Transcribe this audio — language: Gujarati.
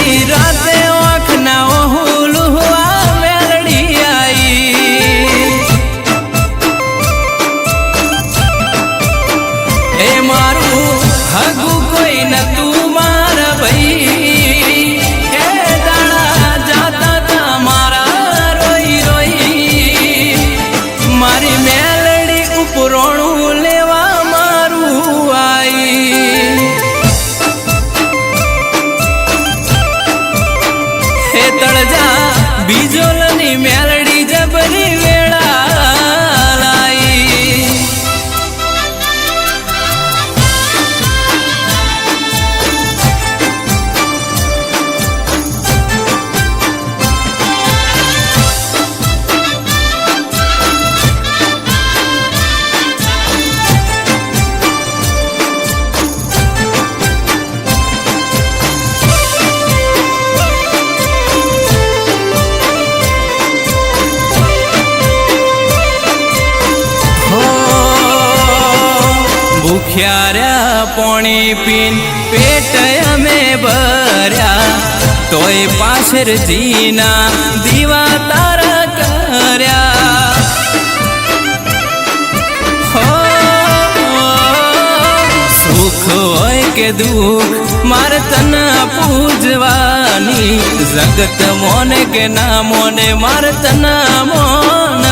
અડધી રાતે આંખના ઓહુલુવા મેલડી આઈ એ મારું હગું કોઈ નતું મારા ભાઈ એ દાડા જાતા તા મારા રોઈ રોઈ મારી મેલડી ઉપરોણું લેવા મારું આઈ હે તળજા બીજોલની મેલડી જબરી વેળા લાઈ ભૂખ્યા પોણી પીન પેટ અમે ભર્યા તોય પાછળ જીના દીવા તારા કર્યા હો સુખ હોય કે દુઃખ મારે તને પૂજવાની જગત મોને કે ના મોને મારે તને મોન